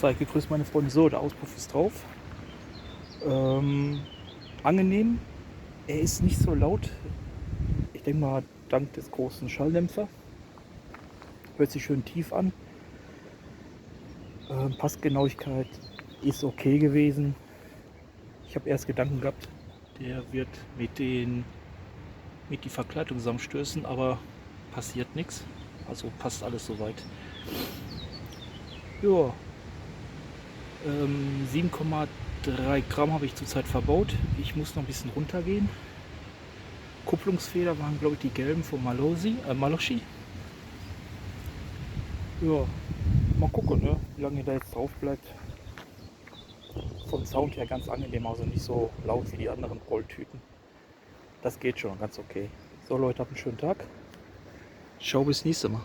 Sei gegrüßt, meine Freunde. So, der Auspuff ist drauf. Angenehm. Er ist nicht so laut. Ich denke mal, dank des großen Schalldämpfer. Hört sich schön tief an. Passgenauigkeit ist okay gewesen. Ich habe erst Gedanken gehabt, der wird mit die Verkleidung zusammenstößen, aber passiert nichts. Also passt alles soweit. Ja, 7,3 Gramm habe ich zurzeit verbaut. Ich muss noch ein bisschen runtergehen. Kupplungsfeder waren, glaube ich, die gelben von Maloschi. Ja, mal gucken, ne? Wie lange der jetzt drauf bleibt. Vom Sound her ganz angenehm, also nicht so laut wie die anderen Rolltüten. Das geht schon ganz okay. So Leute, habt einen schönen Tag. Ciao, bis nächstes Mal.